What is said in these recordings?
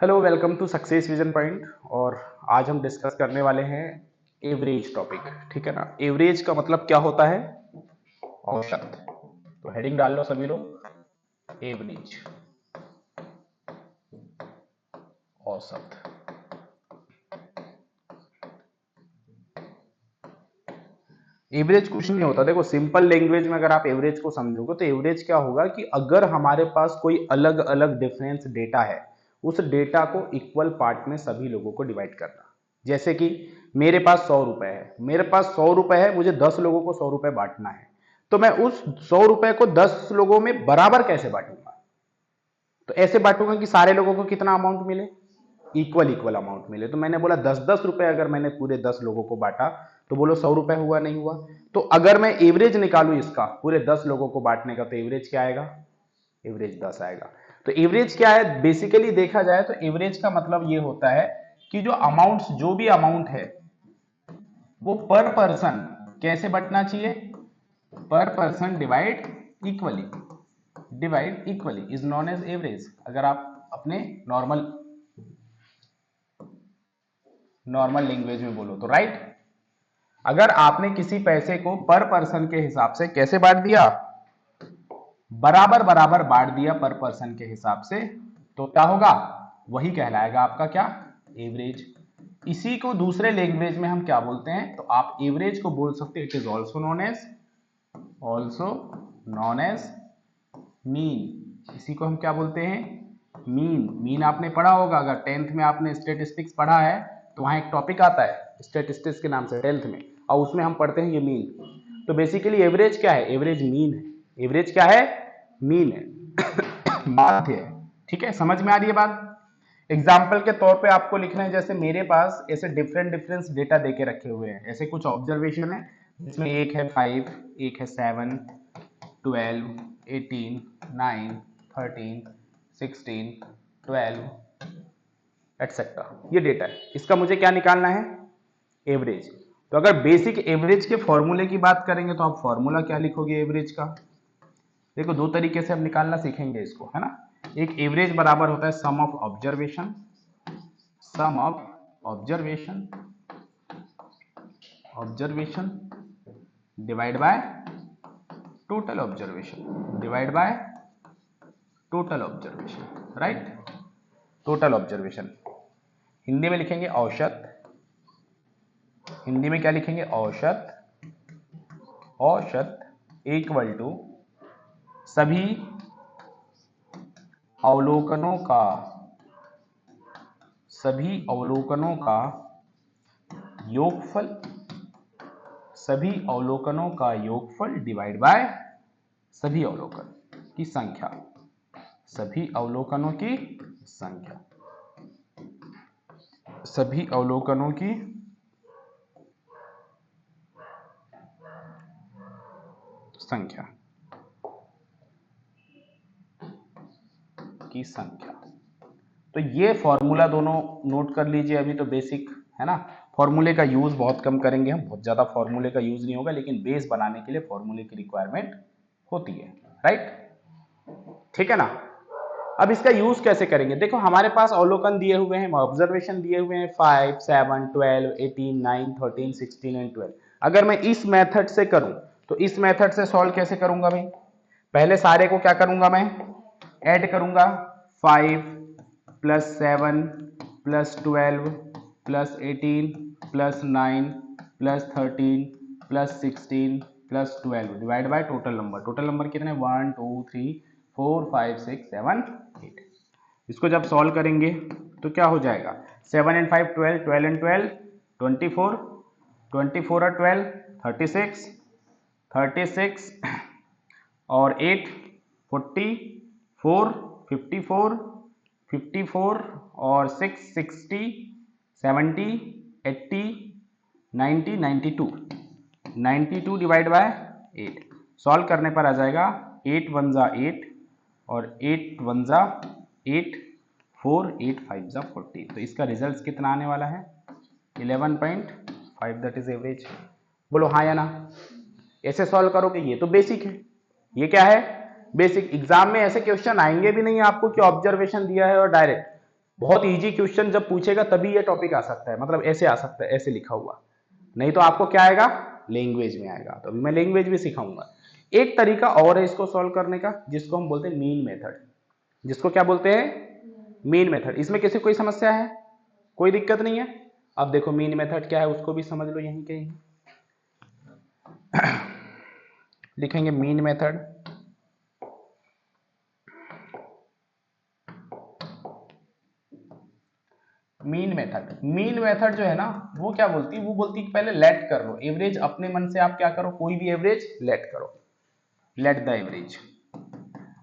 Hello, welcome to success vision point. और आज हम डिस्कस करने वाले हैं एवरेज टॉपिक। ठीक है ना। एवरेज का मतलब क्या होता है? औसत। तो हेडिंग डाल लो सभी लोग, एवरेज, औसत। एवरेज कुछ नहीं होता। देखो, सिंपल लैंग्वेज में अगर आप एवरेज को समझोगे तो एवरेज क्या होगा कि अगर हमारे पास कोई अलग अलग डिफरेंस डेटा है, उस डेटा को इक्वल पार्ट में सभी लोगों को डिवाइड करना। जैसे कि मेरे पास 100 रुपए है, मेरे पास 100 रुपए है, मुझे 10 लोगों को 100 रुपए बांटना है। तो मैं उस 100 रुपए को 10 लोगों में बराबर कैसे बांटूंगा? तो ऐसे बांटूंगा कि सारे लोगों को कितना अमाउंट मिले, इक्वल इक्वल अमाउंट मिले। तो मैंने बोला 10-10 रुपए अगर मैंने पूरे 10 लोगों को बांटा, तो बोलो 100 रुपए हुआ नहीं हुआ? तो अगर मैं एवरेज निकालू इसका पूरे 10 लोगों को बांटने का, तो एवरेज क्या आएगा? एवरेज 10 आएगा। तो एवरेज क्या है? बेसिकली देखा जाए तो एवरेज का मतलब ये होता है कि जो भी अमाउंट है वो पर पर्सन कैसे बंटना चाहिए? Per person divide equally is known as average. अगर आप अपने नॉर्मल लैंग्वेज में बोलो तो, राइट। अगर आपने किसी पैसे को पर पर्सन के हिसाब से कैसे बांट दिया? बराबर बराबर बांट दिया पर पर्सन के हिसाब से, तो क्या होगा? वही कहलाएगा आपका क्या? एवरेज। इसी को दूसरे लैंग्वेज में हम क्या बोलते हैं? तो आप एवरेज को बोल सकते हैं, it is also known as mean. इसी को हम क्या बोलते हैं? मीन आपने पढ़ा होगा, अगर 10th में आपने स्टेटिस्टिक्स पढ़ा है तो वहां एक टॉपिक आता है स्टेटिस्टिक्स के नाम से 10th में, और उसमें हम पढ़ते हैं ये मीन। तो बेसिकली एवरेज क्या है? एवरेज मीन है। एवरेज क्या है? मीन है, माध्य है। ठीक है, समझ में आ रही है बात? एग्जाम्पल के तौर पे आपको लिखना है, जैसे मेरे पास ऐसे डिफरेंट डिफरेंस डेटा देके रखे हुए हैं, ऐसे कुछ ऑब्जर्वेशन है जिसमें एक है 5, एक है 7, 12, 18, 9, 13, 16, 12 एटसेट्रा। ये डेटा है, इसका मुझे क्या निकालना है? एवरेज। तो अगर बेसिक एवरेज के फॉर्मूले की बात करेंगे तो आप फॉर्मूला क्या लिखोगे एवरेज का? देखो, दो तरीके से हम निकालना सीखेंगे इसको, है ना। एक एवरेज बराबर होता है sum of observation divide by total observation, right. Total observation Hindi में लिखेंगे औसत। हिंदी में क्या लिखेंगे? औसत इक्वल टू सभी अवलोकनों का योगफल, डिवाइड बाय सभी अवलोकन की संख्या, सभी अवलोकनों की संख्या। तो ये फॉर्मूला दोनों नोट कर लीजिए अभी, तो बेसिक है ना। फॉर्मूले का यूज बहुत कम करेंगे हम, बहुत ज्यादा फॉर्मूले का यूज नहीं होगा, लेकिन बेस बनाने के लिए फॉर्मूले की रिक्वायरमेंट होती है, राइट। ठीक है ना। अब इसका यूज कैसे करेंगे? देखो, हमारे पास अवलोकन दिए हुए हैं, ऑब्जर्वेशन दिए हुए हैं 5, 7, 12, 18, 9, 13, 16 एंड 12। अगर मैं इस मेथड से करूं तो इस मेथड से सॉल्व कैसे करूंगा भाई? पहले सारे को क्या करूंगा? मैं ऐड करूंगा। 5 plus 7 plus 12 plus 18 plus 9 plus 13 plus 16 plus 12 divide by total number कितने? 1 2 3 4 5 6 7 8। इसको जब सॉल्व करेंगे तो क्या हो जाएगा? 7 and 5 12, 12 and 12 24, 24 और 12 36, 36 और 8 44, 54, 54 और 6 60, 70, 80, 90, 92 डिवाइड बाय 8। सॉल्व करने पर आ जाएगा 8 1 जा 8 और 8 1 जा 8, 4 8 5 जा 40। तो इसका रिजल्ट कितना आने वाला है? 11.5, दैट इज एवरेज। बोलो हाँ या ना। ऐसे सॉल्व करोगे, ये तो बेसिक है। ये क्या है? बेसिक। एग्जाम में ऐसे क्वेश्चन आएंगे भी नहीं आपको कि ऑब्जर्वेशन दिया है और डायरेक्ट बहुत इजी क्वेश्चन जब पूछेगा तभी ये टॉपिक आ सकता है, मतलब ऐसे आ सकता है, ऐसे लिखा हुआ, नहीं तो आपको क्या आएगा, लैंग्वेज में आएगा। तो अभी मैं लैंग्वेज भी सिखाऊंगा। एक तरीका और है इसको सॉल्व करने का, जिसको हम बोलते हैं मीन मेथड। जिसको क्या बोलते हैं, मीन मेथड। इसमें किसी कोई समस्या है, कोई दिक्कत नहीं है। अब देखो मीन मेथड क्या है उसको भी समझ लो, यहीं के यहीं लिखेंगे मीन मेथड। मीन मेथड जो है ना, वो क्या बोलती है, वो बोलती है कि पहले लेट कर लो एवरेज, अपने मन से आप क्या करो, कोई भी एवरेज लेट करो, लेट द एवरेज।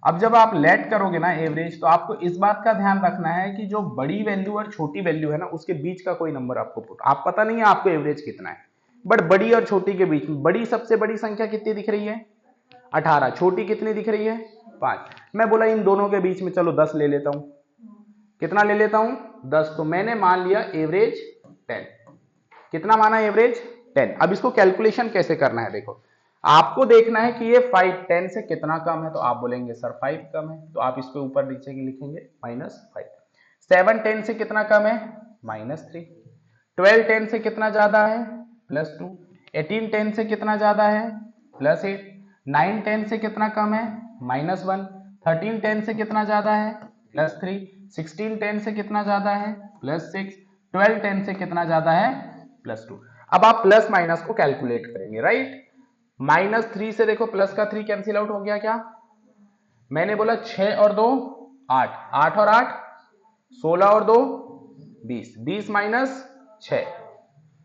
अब जब आप लेट करोगे ना एवरेज, तो आपको इस बात का ध्यान रखना है कि जो बड़ी वैल्यू और छोटी वैल्यू है ना, उसके बीच का कोई नंबर आपको पुट, आप पता नहीं है आपको एवरेज कितना है, बट बड़ी और छोटी के बीच में, बड़ी सबसे बड़ी संख्या कितनी दिख रही है, 18, छोटी कितनी दिख रही है, 5। मैं बोला इन दोनों के बीच में चलो 10 ले लेता हूं, कितना ले लेता हूं, 10। तो मैंने मान लिया एवरेज 10। कितना माना एवरेज 10। अब इसको कैलकुलेशन कैसे करना है, देखो आपको देखना है कि ये 5 10 से कितना कम है, तो आप बोलेंगे सर 5 कम है, तो आप इसको ऊपर नीचे लिखेंगे -5। 7 10 से कितना कम है, -3। 12 10 से कितना ज्यादा है, +2। 18 10 से कितना ज्यादा है, +8। 9 10 से कितना कम है, -1। 13 10 से कितना ज्यादा है, +3। 16 10 से कितना ज्यादा है, +6। 12 10 से कितना ज्यादा है, +2। अब आप प्लस माइनस को कैलकुलेट करेंगे, राइट। -3 से देखो प्लस का 3 कैंसिल आउट हो गया क्या, मैंने बोला 6 और 2 8, 8 और 8 16 और 2 20, 20 माइनस 6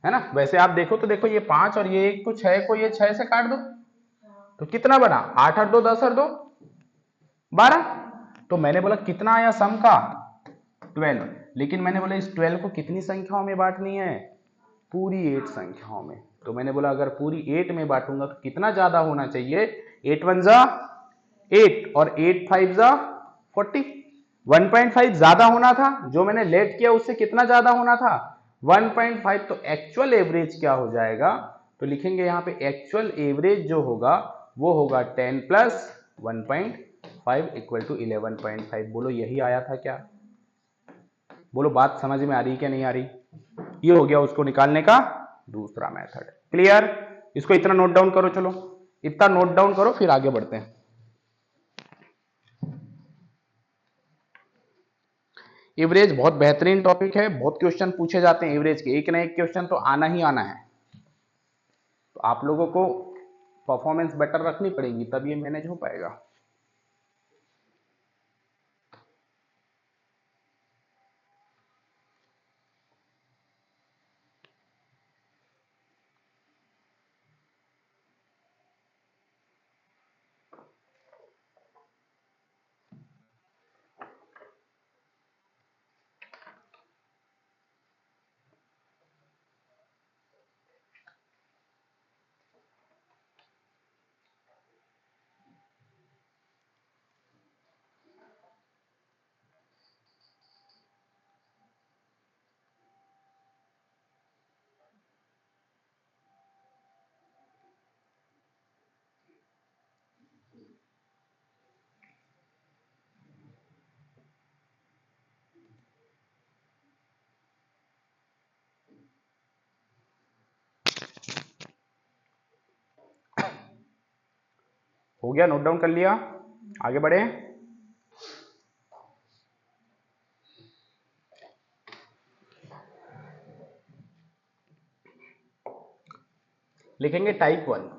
है ना। वैसे आप देखो तो देखो ये 5 और ये 1 को 6 को ये 6 से काट दो तो कितना बना, 8 और 2 10 और 2 12। तो मैंने बोला कितना आया सम का, 12। लेकिन मैंने बोला इस 12 को कितनी संख्याओं में बांटनी है, पूरी 8 संख्याओं में। तो मैंने बोला अगर पूरी 8 में बांटूंगा तो कितना ज्यादा होना चाहिए, 8 1 जा 8 और 8 5 जा 40। 1.5 ज्यादा होना था, जो मैंने लेट किया उससे कितना ज्यादा होना था, 1.5। तो एक्चुअल एवरेज क्या हो जाएगा, तो लिखेंगे यहाँ पे एक्चुअल एवरेज जो होगा वो होगा 10 प्लस 1.5 इक्वल टू 11.5। बोलो यही आया था क्या, बोलो बात समझ में आ रही क्या नहीं आ रही। ये हो गया उसको निकालने का दूसरा मेथड। क्लियर, इसको इतना नोट डाउन करो, चलो इतना नोट डाउन करो फिर आगे बढ़ते हैं। एवरेज बहुत बेहतरीन टॉपिक है, बहुत क्वेश्चन पूछे जाते हैं एवरेज के, एक ना एक क्वेश्चन तो आना ही आना है। तो आप लोगों को परफॉर्मेंस बेटर रखनी पड़ेगी तब ये मैनेज हो पाएगा। हो गया, नोट डाउन कर लिया, आगे बढ़े। लिखेंगे टाइप 1।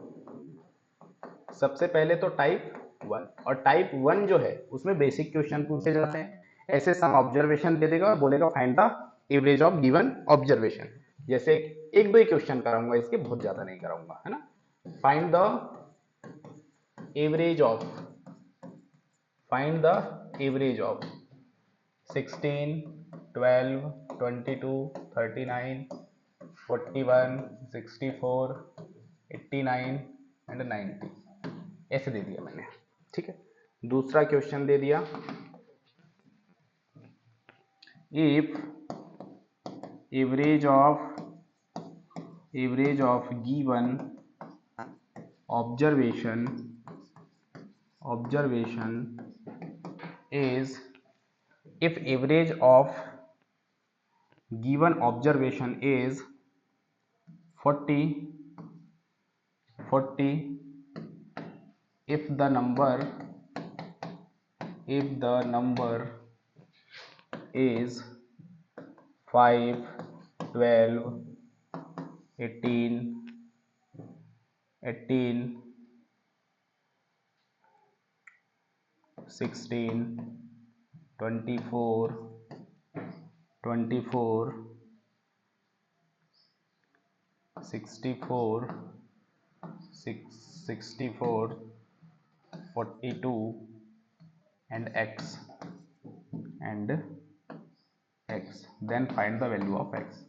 सबसे पहले तो टाइप 1, और टाइप 1 जो है उसमें बेसिक क्वेश्चन पूछे जाते हैं। ऐसे सम ऑब्जर्वेशन दे देगा और बोलेगा find the average of given observation. जैसे एक दो ही क्वेश्चन कराऊंगा इसके, बहुत ज्यादा नहीं कराऊंगा, है ना। Find the average of, find the average of 16 12 22 39 41 64 89 and 90, ऐसे दे दिया मैंने, ठीक है। दूसरा क्वेश्चन दे दिया, if average of given observation is, if average of given observation is 40 if the number is 5, 12, 18, 16, 24, 64, 42 and x, then find the value of x.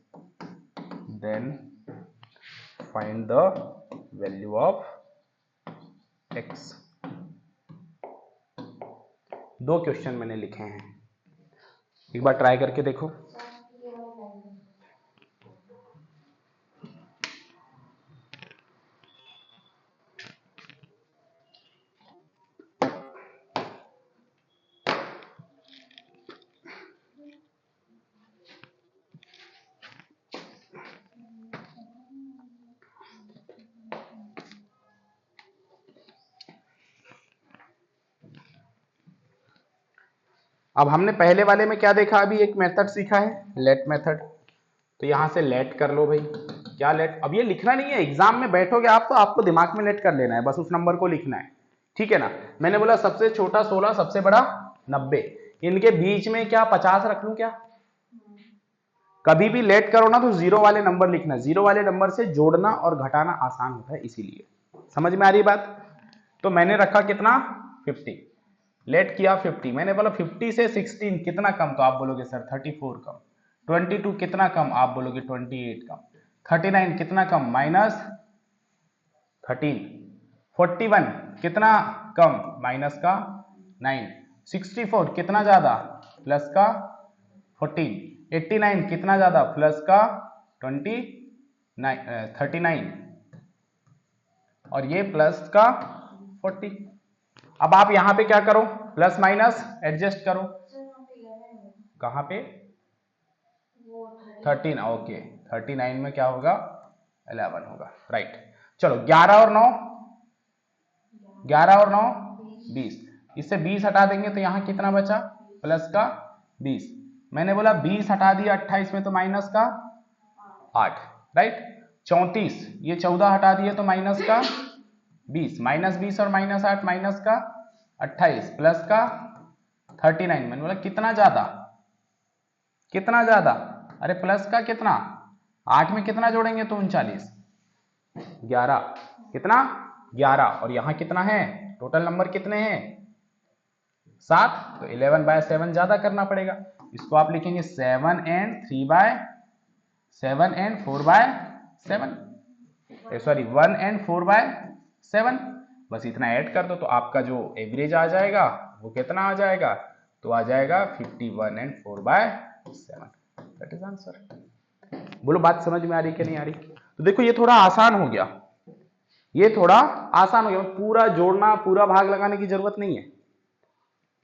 दो question मैंने लिखे हैं, एक बार ट्राई करके देखो। अब हमने पहले वाले में क्या देखा, अभी एक मेथड सीखा है, लेट मेथड। तो यहां से लेट कर लो भाई। क्या लेट, अब ये लिखना नहीं है, एग्जाम में बैठोगे आप तो आपको दिमाग में लेट कर लेना है, बस उस नंबर को लिखना है, ठीक है ना। मैंने बोला सबसे छोटा 16, सबसे बड़ा 90, इनके बीच में क्या 50 रख लूं क्या? कभी भी लेट करो ना तो जीरो वाले नंबर लिखना, जीरो वाले नंबर से जोड़ना और घटाना आसान होता है, इसीलिए। समझ में आ रही बात? तो मैंने रखा कितना 50, लेट किया 50, मैंने बोला 50 से 16 कितना कम, तो आप बोलोगे सर 34 कम। 22 कितना कम, आप बोलोगे 28 कम। 39 कितना कम, -13। 41 कितना कम, माइनस का 9। 64 कितना ज्यादा, प्लस का 14। 89 कितना ज्यादा, प्लस का 39, और ये प्लस का 40। अब आप यहां पे क्या करो, प्लस माइनस एडजस्ट करो। कहां पे, 13, ओके। 39 में क्या होगा, 11 होगा, राइट। चलो 11 और 9, 20। इससे 20 हटा देंगे तो यहां कितना बचा, प्लस का 20। मैंने बोला 20 हटा दिया 28 में तो माइनस का 8, राइट। 34, ये 14 हटा दिए तो माइनस का 20, -20 और -8 माइनस का 28, प्लस का 39। मैंने बोला कितना ज्यादा, अरे प्लस का कितना, 8 में कितना जोड़ेंगे तो 39, 11, कितना 11, और यहां कितना है, टोटल नंबर कितने हैं 7, तो 11/7 ज्यादा करना पड़ेगा। इसको आप लिखेंगे 7 and 4/7, सॉरी 1 and 4/7। बस इतना ऐड कर दो तो आपका जो एवरेज आ जाएगा वो कितना आ जाएगा, तो आ जाएगा 51 and 4/7। That is answer. बोलो बात समझ में आ रही कि नहीं आ रही? तो देखो ये थोड़ा आसान हो गया, पूरा जोड़ना पूरा भाग लगाने की जरूरत नहीं है,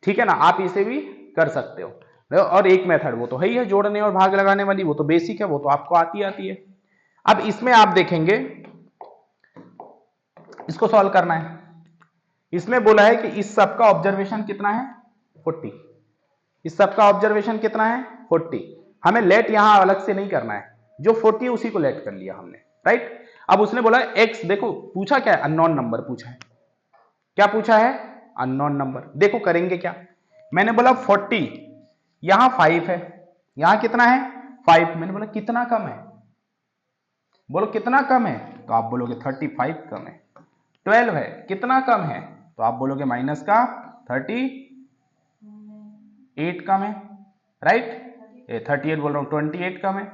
ठीक है ना। आप इसे भी कर सकते हो। और एक मेथड वो तो है ही है, जोड़ने और भाग लगाने वाली, वो तो बेसिक है, वो तो आपको आती है। अब इसमें आप देखेंगे, इसको सॉल्व करना है। इसमें बोला है कि इस सब का ऑब्जर्वेशन कितना है 40, इस सब का ऑब्जर्वेशन कितना है 40। हमें लेट यहां अलग से नहीं करना है, जो 40 है उसी को लेट कर लिया हमने, राइट। अब उसने बोला x, देखो पूछा क्या है, अननोन नंबर पूछा है। क्या पूछा है, अननोन नंबर। देखो करेंगे क्या, मैंने बोला 40, यहां 5 है, यहां कितना है 5। मैंने बोला कितना कम है, बोलो कितना कम है, तो आप बोलोगे 35 कम है। 12 है, कितना कम है, तो आप बोलोगे माइनस का 38 कम है, राइट। 38 बोल रहा हूं, 28 कम है।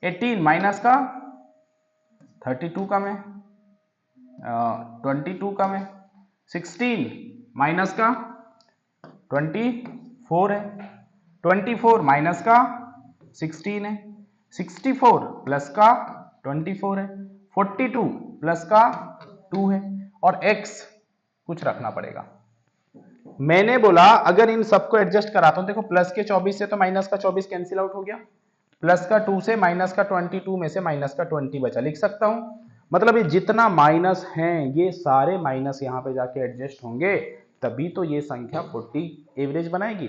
18 माइनस का 32 कम है, 22 कम है। 16 माइनस का 24 है। 24 माइनस का 16 है। 64 प्लस का 24 है। 42 प्लस का 2 है, और x कुछ रखना पड़ेगा। मैंने बोला अगर इन सबको एडजस्ट कराता हूं, देखो प्लस के 24 से तो माइनस का 24 कैंसिल आउट हो गया, प्लस का 2 से माइनस का 22 में से माइनस का 20 बचा, लिख सकता हूं। मतलब ये जितना माइनस हैं ये सारे माइनस यहाँ पे जाके एडजस्ट होंगे, तभी तो ये संख्या 40 एवरेज बनाएगी।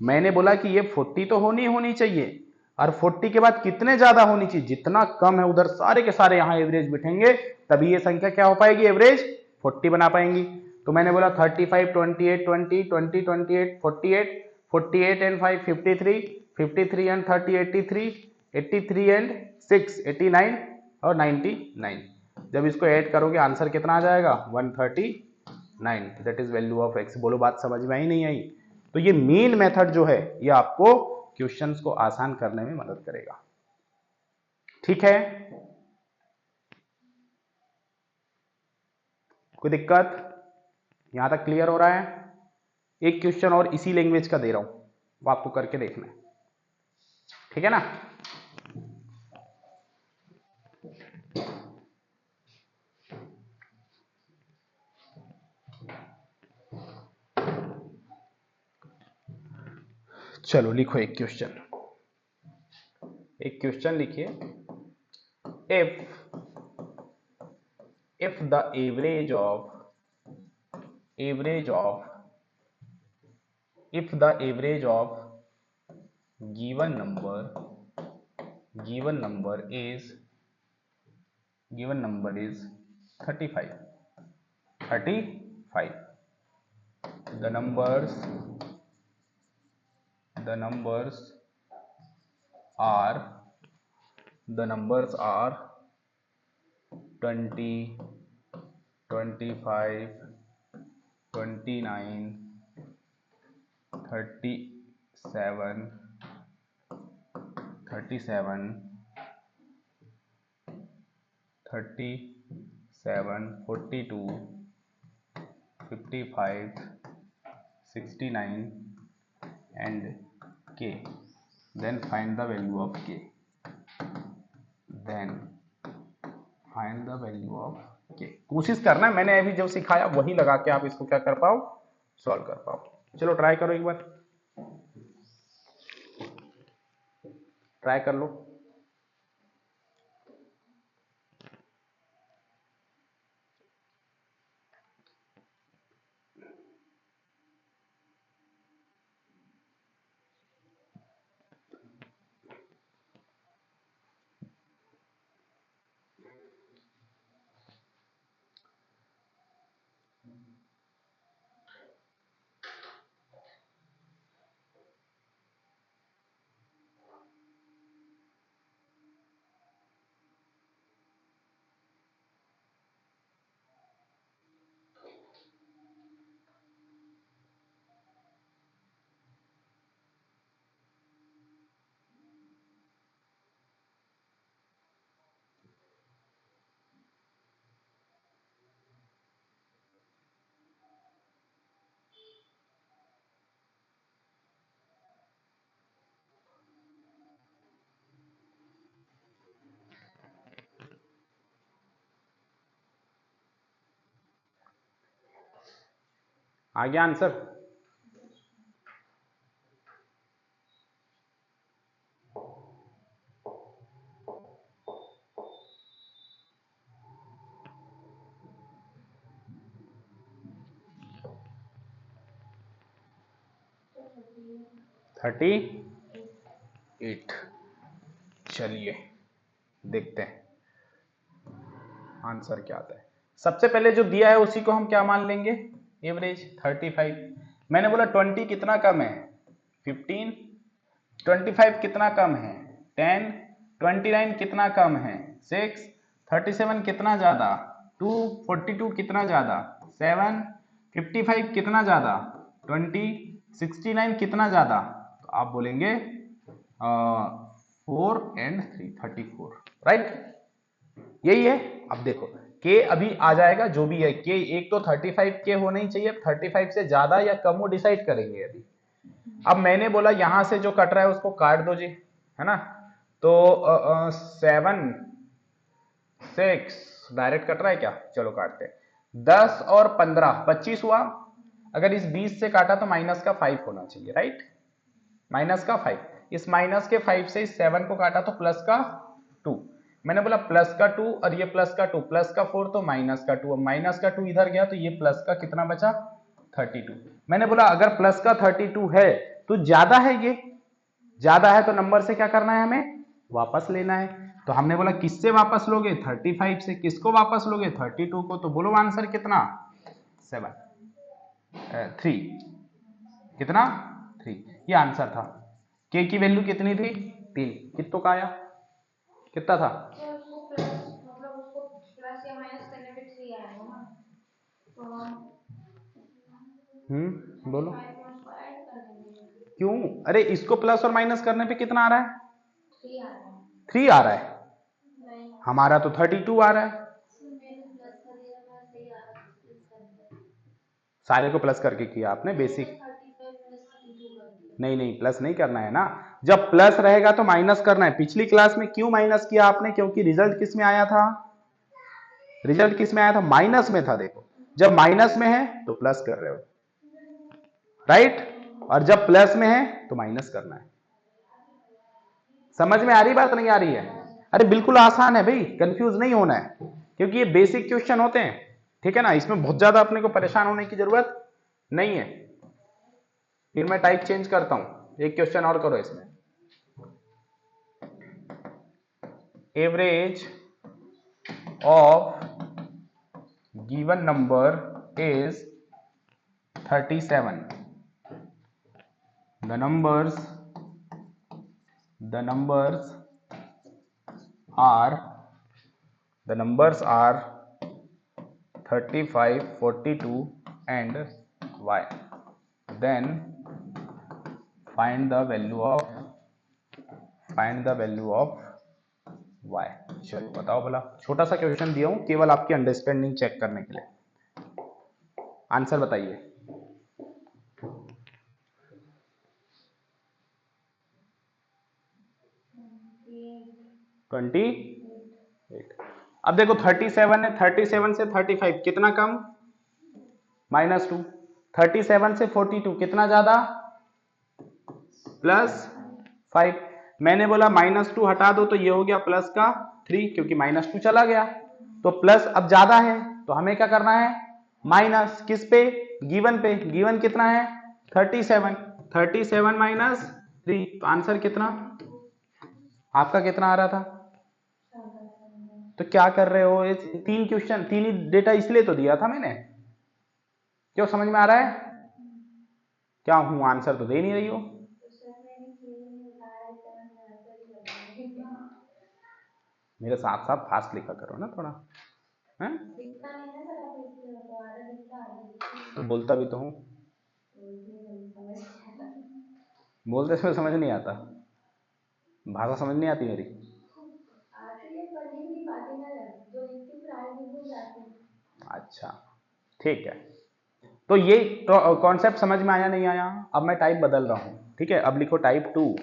मैंने बोला कि ये 40 तो होनी चाहिए, और 40 के बाद कितने ज्यादा होनी चाहिए, जितना कम है उधर सारे के सारे यहाँ एवरेज बिठेंगे, तभी ये संख्या क्या हो पाएगी, एवरेज 40 बना पाएंगी। तो मैंने बोला 35, 28, 20, 20, 28, 48, 48 एंड 5 53, 53 एंड 30 83, 83 एंड 6 89 और 99। जब इसको ऐड करोगे आंसर कितना आ जाएगा, 139। That is value of x. बोलो बात समझ में आई नहीं आई? तो ये मीन मेथड जो है ये आपको क्वेश्चंस को आसान करने में मदद करेगा। ठीक है, कोई दिक्कत? यहां तक क्लियर हो रहा है? एक क्वेश्चन और इसी लैंग्वेज का दे रहा हूं, वो आपको करके देखना है, ठीक है ना? चलो लिखो एक क्वेश्चन लिखिए। if the average of if the average of given number is 35, the numbers are 20, 25, 29, 37, 42, 55, 69 and k. Then find the value of k. कोशिश करना है, मैंने अभी जो सिखाया वही लगा के आप इसको क्या कर पाओ, सॉल्व कर पाओ। चलो ट्राई करो, एक बार ट्राई कर लो। आ गया आंसर? थर्टी 8। चलिए देखते हैं आंसर क्या आता है। सबसे पहले जो दिया है उसी को हम क्या मान लेंगे, एवरेज 35। मैंने बोला 20 कितना कम है, 15। 25 कितना कम है, 10। 29 कितना कम है, 6। 37 कितना ज्यादा, 2। 42 कितना ज्यादा, 7। 55 कितना ज्यादा, 20। 69 कितना ज्यादा, तो आप बोलेंगे 4 and 3 34, राइट? यही है। अब देखो के अभी आ जाएगा, जो भी है के, एक तो 35 के होना ही चाहिए, 35 से ज्यादा या कम वो डिसाइड करेंगे अभी। अब मैंने बोला यहां से जो कट रहा है उसको काट दो जी, है ना? तो 7 6 डायरेक्ट कट रहा है क्या, चलो काटते हैं। 10 और 15 25 हुआ। अगर इस 20 से काटा तो माइनस का 5 होना चाहिए, राइट? माइनस का 5। इस माइनस के 5 से इस 7 को काटा तो प्लस का 2, मैंने बोला प्लस का 2 और ये प्लस का 2, प्लस का 4 तो माइनस का 2, अब माइनस का 2 इधर गया तो ये प्लस का कितना बचा 32। मैंने बोला अगर प्लस का 32 है तो ज्यादा है, ये ज्यादा है तो नंबर से क्या करना है, हमें वापस लेना है। तो हमने बोला किससे वापस लोगे, 35 से। किसको वापस लोगे, 32 को। तो बोलो आंसर कितना, 3 कितना 3, ये आंसर था। के की वैल्यू कितनी थी, 3। कितनों का आया, कितना था, बोलो क्यों, अरे इसको प्लस और माइनस करने पे कितना आ रहा है, 3 आ रहा है, हमारा तो 32 आ रहा है। सारे को प्लस करके किया आपने, बेसिक नहीं नहीं प्लस नहीं करना है ना, जब प्लस रहेगा तो माइनस करना है। पिछली क्लास में क्यों माइनस किया आपने, क्योंकि रिजल्ट किस में आया था, रिजल्ट किस में आया था, माइनस में था। देखो जब माइनस में है तो प्लस कर रहे हो, राइट, और जब प्लस में है तो माइनस करना है। समझ में आ रही बात, नहीं आ रही है, अरे बिल्कुल आसान है भाई, कंफ्यूज नहीं होना है, क्योंकि ये बेसिक क्वेश्चन होते हैं, ठीक है ना, इसमें बहुत ज्यादा अपने को परेशान होने की जरूरत नहीं है। फिर मैं टाइप चेंज करता हूं, एक क्वेश्चन और करो इसमें। Average of given number is 37, the numbers are 35, 42 and y, then find the value of y। चलो बताओ भला, छोटा सा क्वेश्चन दिया हूं केवल आपकी अंडरस्टैंडिंग चेक करने के लिए, आंसर बताइए। ट्वेंटी। अब देखो 37 है, 37 से 35 कितना कम, -2। 37 से 42 कितना ज्यादा, +5। मैंने बोला -2 हटा दो तो ये हो गया प्लस का 3, क्योंकि -2 चला गया तो प्लस अब ज्यादा है तो हमें क्या करना है, माइनस किस पे, गिवन पे। गिवन कितना है 37, 37 माइनस 3, तो आंसर कितना, आपका कितना आ रहा था। तो क्या कर रहे हो, ये 3 क्वेश्चन, 3 ही डेटा इसलिए तो दिया था मैंने, क्यों, समझ में आ रहा है, क्या हूं, आंसर तो दे नहीं रही हो। मेरे साथ साथ फास्ट लिखा करो ना थोड़ा, है तो बोलता भी तो हूँ, बोलते समय समझ नहीं आता, भाषा समझ नहीं आती मेरी। अच्छा ठीक है, तो ये कॉन्सेप्ट समझ में आया नहीं आया। अब मैं टाइप बदल रहा हूं, ठीक है, अब लिखो टाइप 2।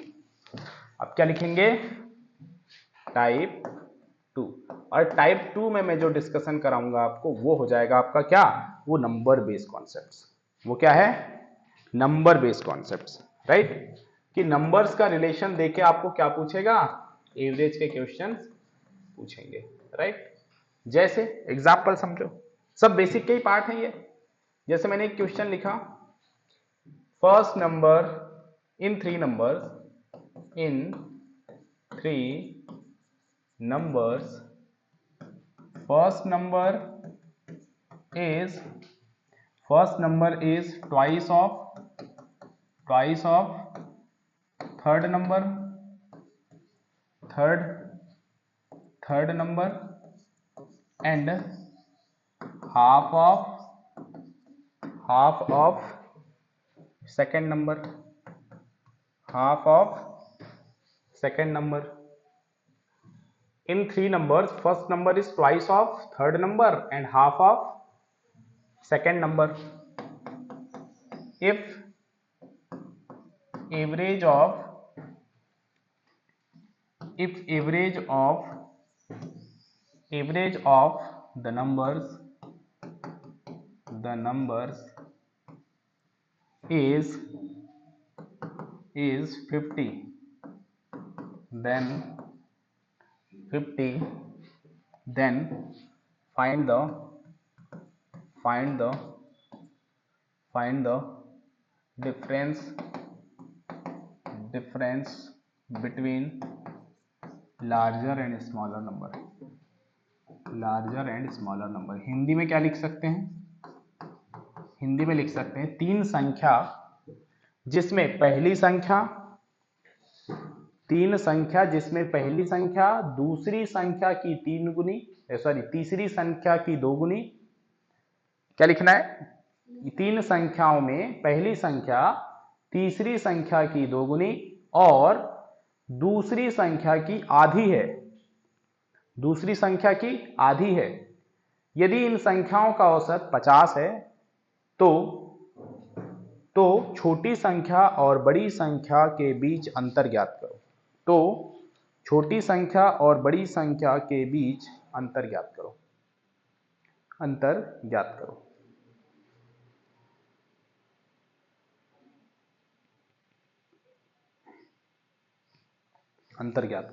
अब क्या लिखेंगे, टाइप 2। और टाइप 2 में मैं जो डिस्कशन कराऊंगा आपको वो हो जाएगा आपका क्या, वो नंबर बेस्ड कॉन्सेप्ट्स। वो क्या है, नंबर बेस्ड कॉन्सेप्ट्स, राइट, कि नंबर्स का रिलेशन देके आपको क्या पूछेगा, एवरेज के क्वेश्चन पूछेंगे, राइट। जैसे एग्जाम्पल समझो, सब बेसिक के ही पार्ट हैं ये। जैसे मैंने एक क्वेश्चन लिखा, first number in three numbers first number is twice of third number and half of second number. In three numbers, first number is twice of third number and half of second number. If average of the numbers is 50, then 50, then find the difference between larger and smaller number. Hindi में क्या लिख सकते हैं? हिंदी में लिख सकते हैं तीन संख्या जिसमें पहली संख्या दूसरी संख्या की तीसरी संख्या की दोगुनी। क्या लिखना है? तीन संख्याओं में पहली संख्या तीसरी संख्या की दोगुनी और दूसरी संख्या की आधी है। यदि इन संख्याओं का औसत 50 है तो छोटी संख्या और बड़ी संख्या के बीच अंतर ज्ञात करो। अंतर ज्ञात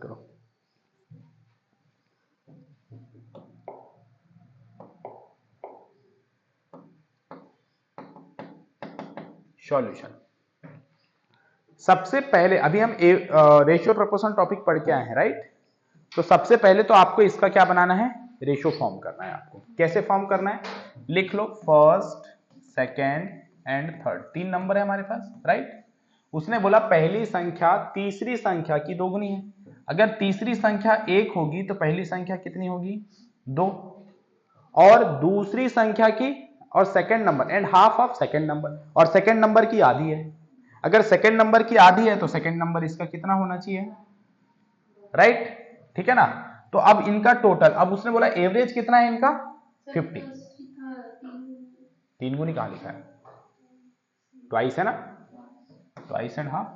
करो। सॉल्यूशन। सबसे पहले अभी हम रेशियो प्रोपोर्शन टॉपिक पढ़ के आए हैं, राइट? तो सबसे पहले तो आपको इसका क्या बनाना है? रेशियो फॉर्म करना है आपको। कैसे फॉर्म करना है? लिख लो first, second and third. 3 number है हमारे पास, राइट? उसने बोला पहली संख्या तीसरी संख्या की दोगुनी है। अगर तीसरी संख्या 1 होगी तो पहली संख्या कितनी होगी? 2। और दूसरी संख्या की और second number and half of second number, और सेकेंड नंबर की आधी है। अगर सेकेंड नंबर की आधी है तो सेकेंड नंबर इसका कितना होना चाहिए? राइट? ठीक है ना? तो अब इनका टोटल, अब उसने बोला एवरेज कितना है इनका? 50। 3 गुनी कहां लिखा है? ट्वाइस है ना? Twice and half.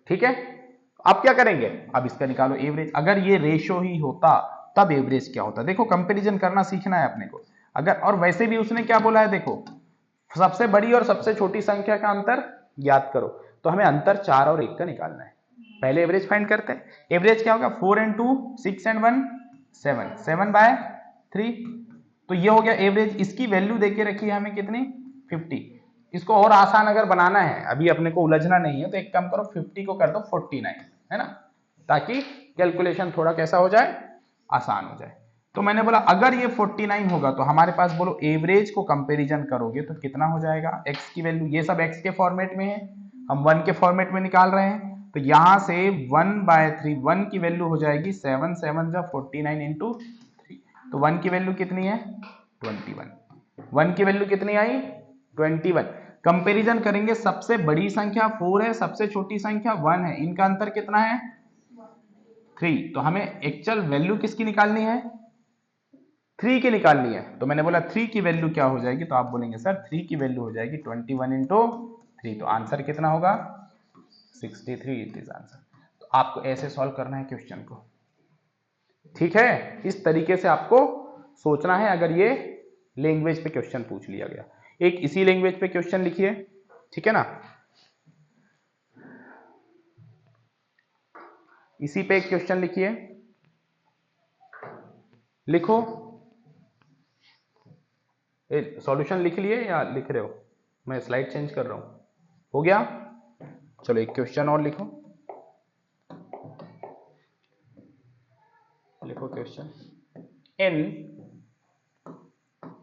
ठीक है, अब क्या करेंगे? अब इसका निकालो एवरेज। अगर ये रेशो ही होता तब एवरेज क्या होता? देखो कंपैरिजन करना सीखना है अपने को। अगर, और वैसे भी उसने क्या बोला है, देखो सबसे बड़ी और सबसे छोटी संख्या का अंतर ज्ञात करो। तो हमें अंतर 4 और 1 का निकालना है। पहले एवरेज फाइंड करते हैं। एवरेज क्या होगा? 4 and 2 6 and 1 7, 7/3। तो ये हो गया एवरेज। इसकी वैल्यू देके रखी है हमें कितनी? 50। इसको और आसान अगर बनाना है, अभी अपने को उलझना नहीं है, तो एक काम करो 50 को कर दो 49, है ना? ताकि कैलकुलेशन थोड़ा कैसा हो जाए? आसान हो जाए। तो मैंने बोला अगर ये 49 होगा तो हमारे पास बोलो एवरेज को कंपैरिजन करोगे तो कितना हो जाएगा? x की वैल्यू, ये सब x के फॉर्मेट में है, हम 1 के फॉर्मेट में निकाल रहे हैं। तो यहां से 1/3, 1 की वैल्यू हो जाएगी 7 7 जा 49 into 3। तो 1 की वैल्यू कितनी है? 21। 1 की वैल्यू कितनी आई? 21। कंपैरिजन करेंगे, सबसे बड़ी संख्या 4 है, सबसे छोटी संख्या 1 है, इनका अंतर कितना है? 3। तो हमें एक्चुअल वैल्यू किसकी निकालनी है? 3 की निकालनी है। तो मैंने बोला 3 की वैल्यू क्या हो जाएगी? तो आप बोलेंगे सर 3 की वैल्यू हो जाएगी 21 into 3। तो आंसर कितना होगा? 63 इट इज आंसर। तो आपको ऐसे सॉल्व करना है क्वेश्चन को, ठीक है? इस तरीके से आपको सोचना है अगर ये लैंग्वेज पे क्वेश्चन पूछ लिया गया। एक इसी लैंग्वेज पे क्वेश्चन लिखिए, ठीक है ना? इसी पे एक क्वेश्चन लिखिए, लिखो। सॉल्यूशन लिख लिए या लिख रहे हो? मैं स्लाइड चेंज कर रहा हूं। हो गया? चलो एक क्वेश्चन और लिखो। लिखो question.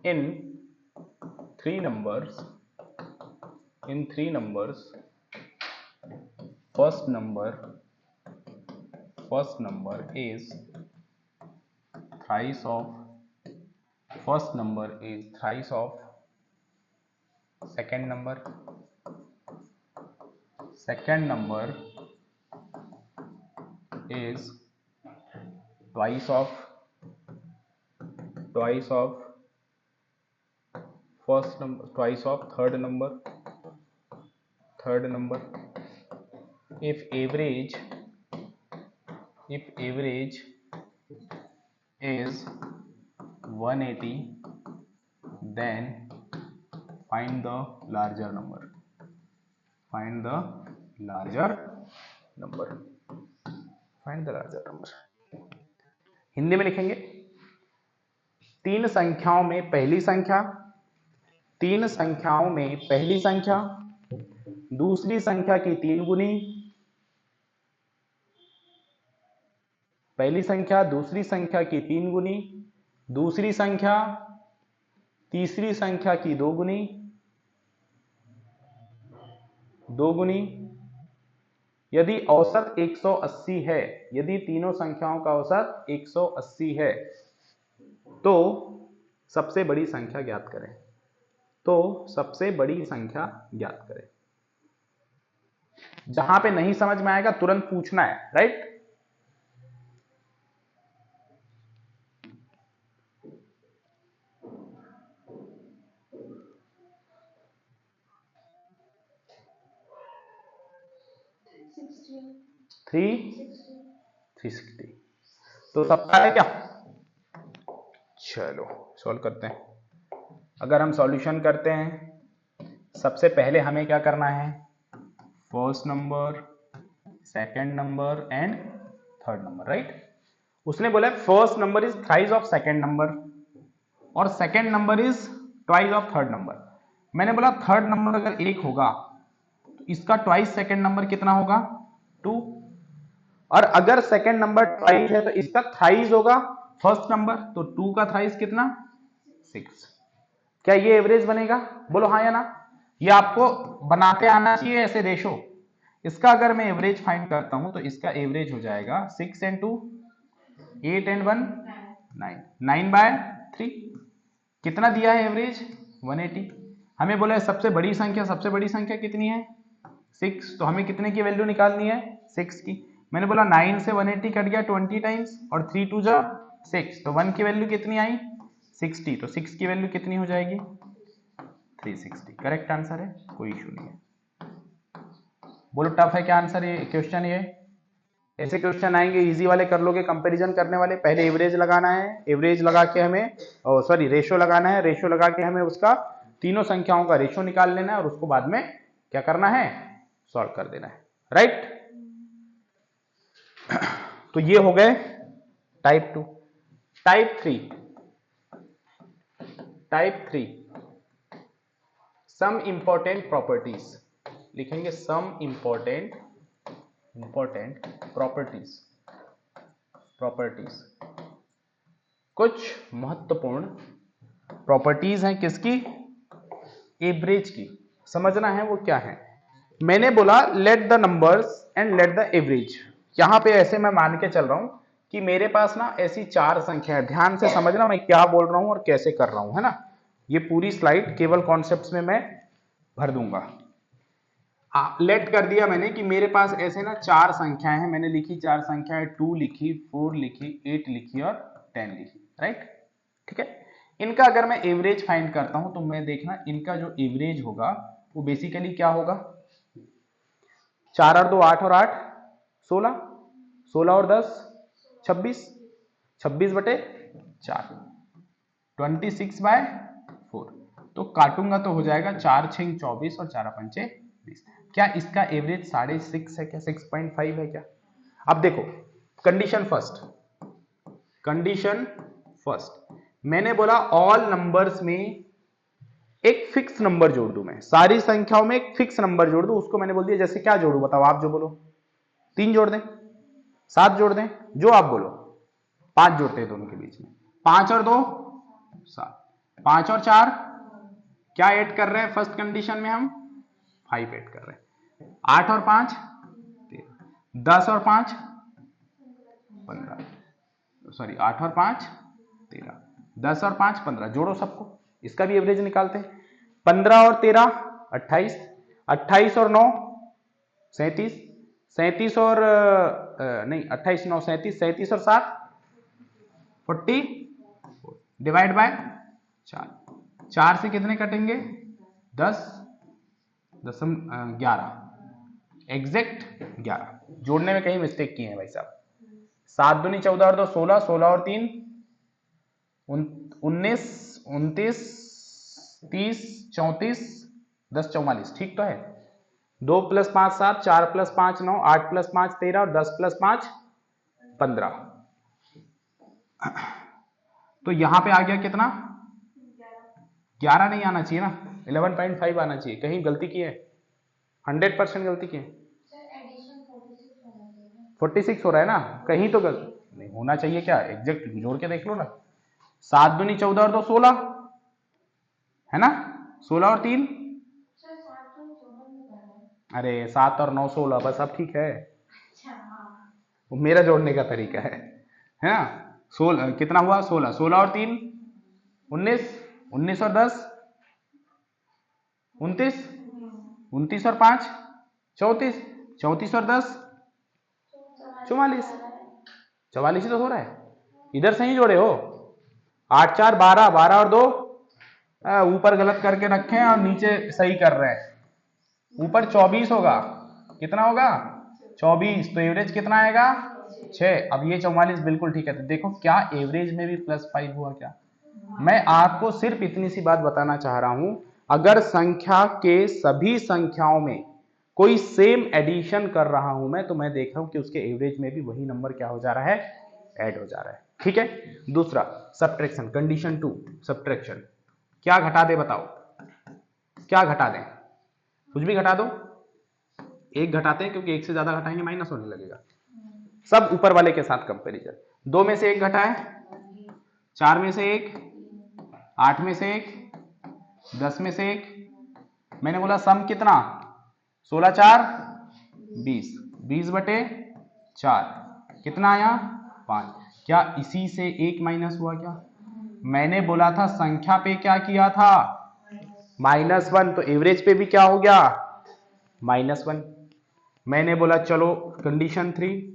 in three numbers first number is thrice of second number is twice of first number, twice of third number if average is 180 then find the larger number. Number, find the larger number. Hindi में लिखेंगे, तीन संख्याओं में पहली संख्या, तीन संख्याओं में पहली संख्या दूसरी संख्या की 3 गुनी, पहली संख्या दूसरी संख्या की 3 गुनी, दूसरी संख्या तीसरी संख्या की 2 गुनी, 2 गुनी। यदि औसत 180 है, यदि तीनों संख्याओं का औसत 180 है, तो सबसे बड़ी संख्या ज्ञात करें। तो सबसे बड़ी संख्या ज्ञात करें। जहां पे नहीं समझ में आएगा तुरंत पूछना है, राइट? थ्री 360 तो सबका है क्या? चलो सॉल्व करते हैं। अगर हम सॉल्यूशन करते हैं, सबसे पहले हमें क्या करना है? First number, second number and third number, right? उसने बोला first number is thrice of second number और second number is twice of third number. मैंने बोला थर्ड नंबर अगर 1 होगा तो इसका ट्वाइस सेकंड नंबर कितना होगा? 2। और अगर सेकंड नंबर ट्वाइस है तो इसका थ्राइस होगा फर्स्ट नंबर, तो 2 का थ्राइस कितना? 6। क्या ये एवरेज बनेगा? बोलो हाँ या ना। ये आपको बनाते आना चाहिए ऐसे रेशो। इसका अगर मैं एवरेज फाइंड करता हूं तो इसका एवरेज हो जाएगा 6 एंड 2 8 एंड 1 9, 9/3। कितना दिया है एवरेज? 180। हमें बोला है सबसे बड़ी संख्या कितनी है? 6। तो हमें कितने की वैल्यू निकालनी है? 6 की। मैंने बोला 9 से 180 कट गया 20 टाइम्स और 3 2 जा 6, तो 1 की वैल्यू कितनी आई? 60। तो 6 की वैल्यू कितनी हो जाएगी? 360। करेक्ट आंसर है, कोई इशू नहीं है। बोलो टफ है क्या आंसर ये क्वेश्चन? ये ऐसे क्वेश्चन आएंगे इजी वाले कर लोगे, कंपैरिजन करने वाले। पहले एवरेज लगाना है, एवरेज लगा के हमें सॉरी रेशो लगाना है, रेशो लगा के हमें उसका तीनों संख्याओं का रेशो निकाल लेना है और उसको बाद में क्या करना है? सॉल्व कर देना है, राइट? तो ये हो गए type 2। Type 3, type 3 some important properties लिखेंगे। सम इंपॉर्टेंट प्रॉपर्टीज, कुछ महत्वपूर्ण प्रॉपर्टीज हैं किसकी? एवरेज की। समझना है वो क्या है। मैंने बोला let the numbers and let the average. यहां पे ऐसे मैं मान के चल रहा हूं कि मेरे पास ना ऐसी 4 संख्या है। ध्यान से समझना मैं क्या बोल रहा हूं और कैसे कर रहा हूं, है ना? ये पूरी स्लाइड केवल कॉन्सेप्ट्स में मैं भर दूंगा। लेट कर दिया मैंने कि मेरे पास ऐसे ना 4 संख्याएं हैं। मैंने लिखी 4 संख्याएं, 2 लिखी, 4 लिखी, 8 लिखी और 10 लिखी, राइट? ठीक है। इनका अगर मैं एवरेज फाइंड करता हूं तो मैं देखना इनका जो एवरेज होगा वो बेसिकली क्या होगा? 4 और 2 8 और 8 16, 16 और 10 26, 26/4 26/4। तो काटूंगा तो हो जाएगा 4 6 24 और 4 5 20। क्या इसका एवरेज 6.5 है क्या? 6.5 है क्या? अब देखो कंडीशन फर्स्ट मैंने बोला ऑल नंबर्स में एक फिक्स नंबर जोड़ दूं। मैं सारी संख्याओं में एक फिक्स नंबर जोड़ दूं। उसको मैंने बोल दिया जैसे क्या जोड़ू बताओ, आप जो बोलो। 3 जोड़ दें, 7 जोड़ दें, जो आप बोलो। 5 जोड़ते हैं दोनों के बीच में। 5 और 2 7, 5 और 4 क्या ऐड कर रहे हैं? फर्स्ट कंडीशन में हम 5 ऐड कर रहे हैं। 8 और 5 13, 10 और 5 15, सॉरी 8 और 5 13, 10 और 5 15, जोड़ो सबको, इसका भी एवरेज निकालते हैं। 15 और 13 28, 28 और 9 37, 37 और नहीं 28 9 37, 37 और 7 40, डिवाइड बाय 4, 4 से कितने कटेंगे? 10 11, एग्जैक्ट 11। जोड़ने में कहीं मिस्टेक किए हैं भाई साहब। 7 दूनी 14 और 2 16, 16 और 3 19 29 30 34 10 44, ठीक तो है? 2 + 5 7, 4 + 5 9, 8 + 5 13 और 10 + 5 15। तो यहां पे आ गया कितना? 11 नहीं आना चाहिए ना, 11.5 आना चाहिए। कहीं गलती की है? 100% गलती की है। 46 हो रहा है ना, कहीं तो गलती नहीं होना चाहिए। क्या एग्जैक्ट जोड़ के देख लो ना। 7 दूनी 14 और 2 16 है ना, 16 और 3, अरे 7 और 9 16, बस अब ठीक है। वो मेरा जोड़ने का तरीका है ना। 16 कितना हुआ? 16, 16 और 3 19, 19 और 10 29, 29 और 5 34, 34 और 10 44, 44 ही तो हो रहा है। इधर सही जोड़े हो। 8 4 12, 12 और 2 ऊपर गलत करके रखे हैं और नीचे सही कर रहे हैं। ऊपर 24 होगा। कितना होगा? 24। तो एवरेज कितना आएगा? 6। अब ये 44 बिल्कुल ठीक है। तो देखो क्या एवरेज में भी +5 हुआ क्या? मैं आपको सिर्फ इतनी सी बात बताना चाह रहा हूं, अगर संख्या के सभी संख्याओं में कोई सेम एडिशन कर रहा हूं मैं, तो मैं देख रहा हूं कि उसके एवरेज में भी वही नंबर क्या हो जा रहा है? ऐड हो जा रहा है। ठीक है। दूसरा सब्ट्रैक्शन, कंडीशन 2 सब्ट्रैक्शन। क्या घटा दे बताओ? क्या घटा दें? कुछ भी घटा दो। एक घटाते हैं क्योंकि एक से ज्यादा घटाएंगे माइनस होने लगेगा। सब ऊपर वाले के साथ कंपैरिजन। 2 में से 1 घटाए, 4 में से 1, 8 में से 1, 10 में से 1। मैंने बोला सम कितना? 16 4 20, 20/4 कितना आया? 5। क्या इसी से 1 माइनस हुआ क्या? मैंने बोला था संख्या पे क्या किया था? -1। तो एवरेज पे भी क्या हो गया? -1। मैंने बोला चलो कंडीशन 3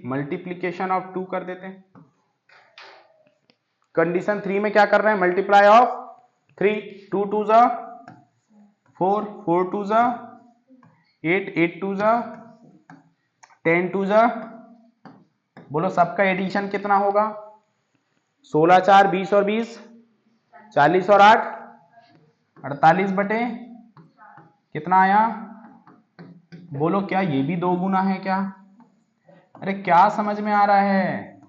मल्टीप्लीकेशन ऑफ 2 कर देते हैं। कंडीशन 3 में क्या कर रहे हैं? मल्टीप्लाई ऑफ 3, 2 2 जा 4, 4 2 जा 8, 8 2 जा 10 2 जा। बोलो सबका एडिशन कितना होगा? 16 4 20 और 20, 40 और 8 48 बटे कितना आया? बोलो क्या ये भी 2 गुना है क्या? अरे क्या समझ में आ रहा है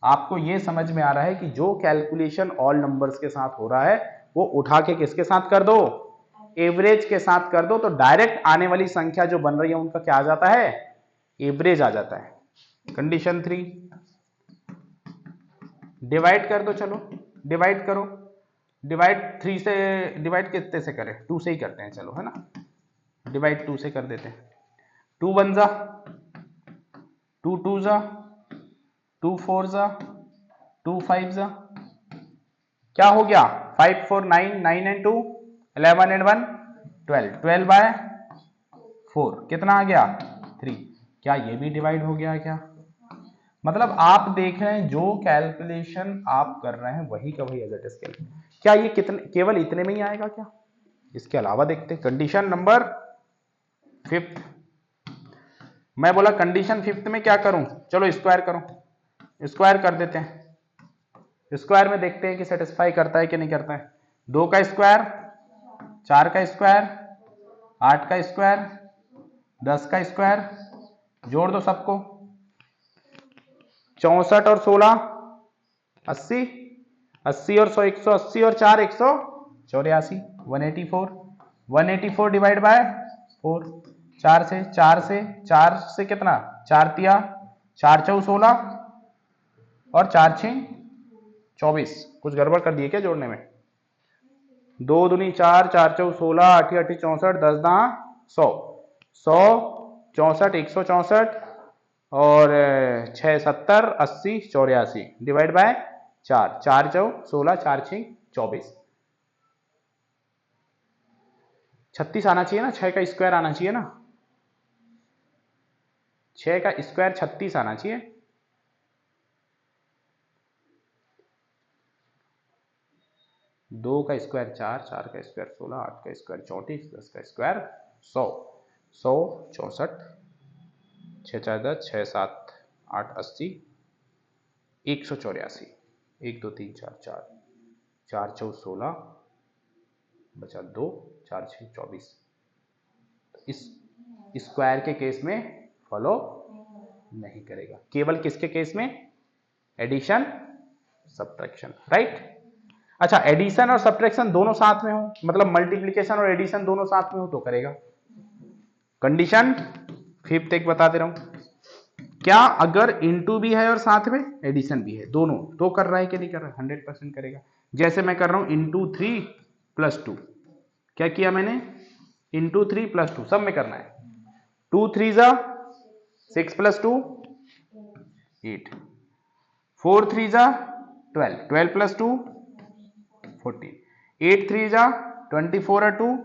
आपको? ये समझ में आ रहा है कि जो कैलकुलेशन ऑल नंबर्स के साथ हो रहा है वो उठा के किसके साथ कर दो? एवरेज के साथ कर दो। तो डायरेक्ट आने वाली संख्या जो बन रही है उनका क्या आ जाता है? एवरेज आ जाता है। कंडीशन 3 डिवाइड कर दो। चलो डिवाइड करो। डिवाइड 3 से, डिवाइड कितने से करें? 2 से ही करते हैं चलो, है ना। डिवाइड 2 से कर देते हैं। 2 1 जा 2 2 जा 2 4 जा 2 5 जा। क्या हो गया? 5 4 9, 9 and 2 11 and 1 12, 12/4 कितना आ गया? 3। क्या ये भी डिवाइड हो गया क्या? मतलब आप देख रहे हैं जो कैलकुलेशन आप कर रहे हैं वही का वही एज इट इज। क्या ये कितने, केवल इतने में ही आएगा क्या? इसके अलावा देखते हैं। Condition number 5। मैं बोला कंडीशन 5 में क्या करूं? चलो स्क्वायर करो। स्क्वायर कर देते हैं। स्क्वायर में देखते हैं कि सेटिस्फाई करता है कि नहीं करता है। 2 का स्क्वायर, 4 का स्क्वायर, 8 का स्क्वायर, 10 का स्क्वायर, जोड़ दो सबको। 64 और 16 80, 80 और 100 180 और 4 184, 184। 184 डिवाइड बाय 4, 4 से कितना? 4 तिया 4 चौ 16 और 4 6 24। कुछ गड़बड़ कर दिए क्या जोड़ने में? 2 दूनी 4, 4 चौ 16, 8 8 64, 10 दा 100, 100 64 164 और 6 70 80 84 डिवाइड बाय 4, 4 चौ 16, 4 6 24। 36 आना चाहिए ना, 6 का स्क्वायर आना चाहिए ना, 6 का स्क्वायर 36 आना चाहिए। दो का स्क्वायर 4, 4 का स्क्वायर 16, 8 का स्क्वायर 34, 10 का स्क्वायर 100, 100 64, 6 4 10, 6 7 8 80 184, 1 2 3 4 4, 4 चौ 16 बचा 2 4 6 24। इस स्क्वायर के केस में फॉलो नहीं करेगा, केवल किसके केस में? Addition subtraction, right. अच्छा, एडिशन और सब्ट्रैक्शन दोनों साथ में हो, मतलब मल्टीप्लिकेशन और एडिशन दोनों साथ में हो तो करेगा। कंडीशन फिफ्थ एक बता दे रहा हूं, क्या अगर इनटू भी है और साथ में एडिशन भी है, दोनों, तो कर रहा है कि नहीं कर रहा है? 100% करेगा। जैसे मैं कर रहा हूं इंटू 3 + 2, क्या किया मैंने? इंटू 3 + 2, सब में करना है। 2 3 जा 6 + 2 8, 4 3 जा 12, 12 + 2 14, 8 3 जा 24 और 2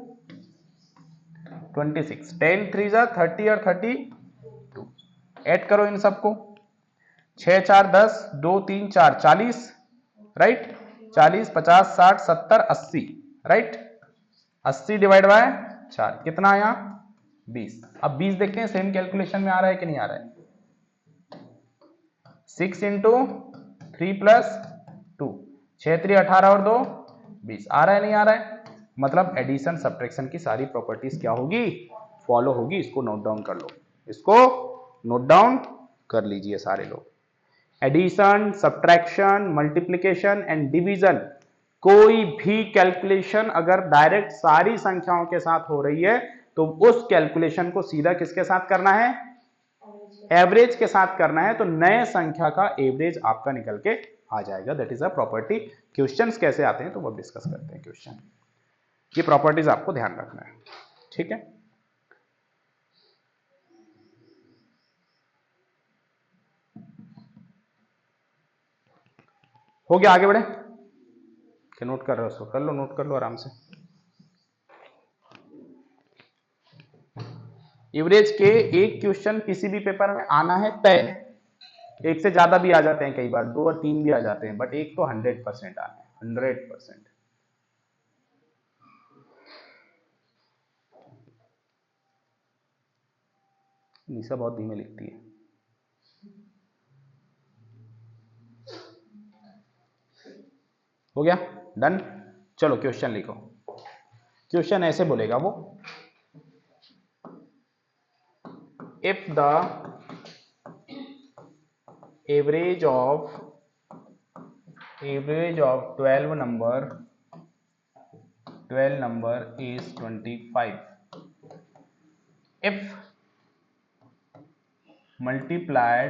26, 10 3 जा 30 और 32। ऐड करो इन सबको, 6 4 10, 2 3 4 40, राइट। 40 50 60 70 80, राइट। 80 डिवाइड बाय 4 कितना आया? 20। अब 20 देखते हैं सेम कैलकुलेशन में आ रहा है कि नहीं आ रहा है। 6 × 3 + 2, 6 3 18 और 2 20, आ रहा है नहीं आ रहा है? मतलब एडिशन सब्ट्रैक्शन की सारी प्रॉपर्टीज क्या होगी? फॉलो होगी। इसको नोट डाउन कर लो, इसको नोट डाउन कर लीजिए सारे लोग। Addition, subtraction, multiplication and division, कोई भी कैलकुलेशन अगर डायरेक्ट सारी संख्याओं के साथ हो रही है तो उस कैलकुलेशन को सीधा किसके साथ करना है? एवरेज के साथ करना है। तो नए संख्या का एवरेज आपका निकल के आ जाएगा। That is a property. Questions कैसे आते हैं तो वो डिस्कस करते हैं क्वेश्चन। ये प्रॉपर्टीज आपको ध्यान रखना है, ठीक है। हो गया, आगे बढ़े? क्या नोट कर रहे हो? उसको कर लो, नोट कर लो आराम से। एवरेज के एक क्वेश्चन किसी भी पेपर में आना है तय। एक से ज्यादा भी आ जाते हैं, कई बार 2 और 3 भी आ जाते हैं, बट एक तो 100% आना है, 100%। निशा बहुत धीमे लिखती है। हो गया, डन। चलो क्वेश्चन लिखो। क्वेश्चन ऐसे बोलेगा वो, if the average of 12 number is 25, if multiply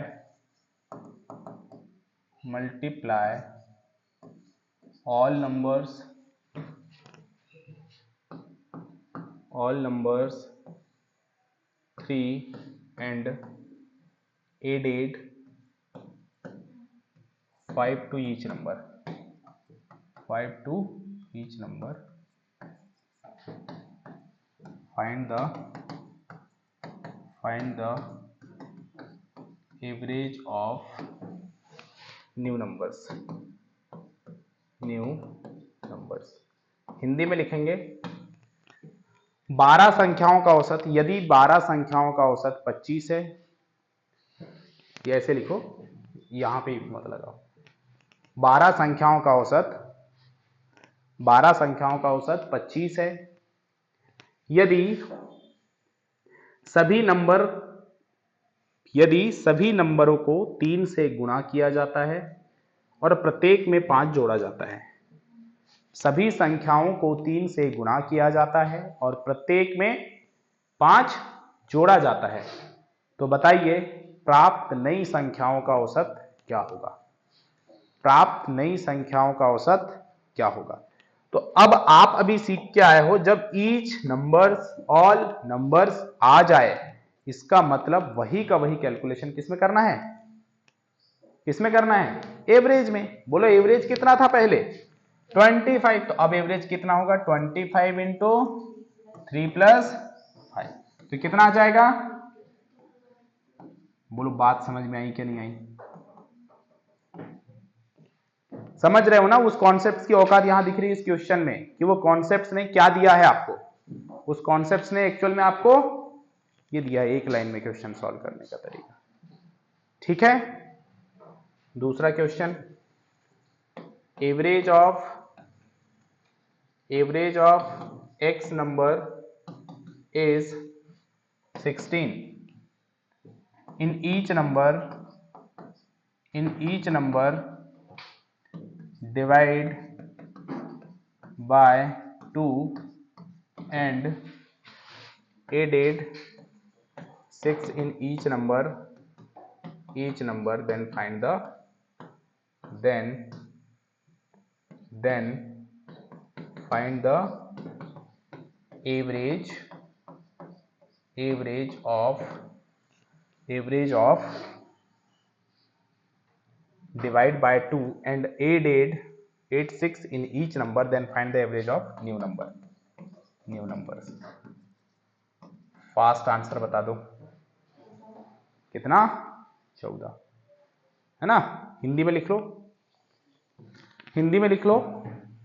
all numbers 3 and added 5 to each number, find the average of new numbers। Hindi में लिखेंगे 12 संख्याओं का औसत, यदि 12 संख्याओं का औसत 25 है, ये ऐसे लिखो, यहां पे मत लगाओ। 12 संख्याओं का औसत 25 है, यदि सभी नंबरों को 3 से गुणा किया जाता है और प्रत्येक में 5 जोड़ा जाता है। सभी संख्याओं को 3 से गुणा किया जाता है और प्रत्येक में 5 जोड़ा जाता है, तो बताइए प्राप्त नई संख्याओं का औसत क्या होगा? तो अब आप अभी सीख के आए हो, जब ईच नंबर्स, ऑल नंबर्स आ जाए, इसका मतलब वही का वही कैलकुलेशन किसमें करना है? एवरेज में। बोलो एवरेज कितना था पहले? 25। तो अब एवरेज कितना होगा? 25 इंटू 3 + 5, तो कितना आ जाएगा? बोलो बात समझ में आई कि नहीं आई? समझ रहे हो ना? उस कॉन्सेप्ट की औकात यहां दिख रही है इस क्वेश्चन में, कि वो कॉन्सेप्ट ने क्या दिया है आपको। उस कॉन्सेप्ट ने एक्चुअल में आपको ये दिया है, एक लाइन में क्वेश्चन सॉल्व करने का तरीका, ठीक है। दूसरा question, average of x number is 16. In each number divide by 2 and added 6 in each number, then find the average of divide by 2 and added 6 in each number, then find the average of new numbers. Fast answer बता दो कितना? 14 है ना। हिंदी में लिख लो।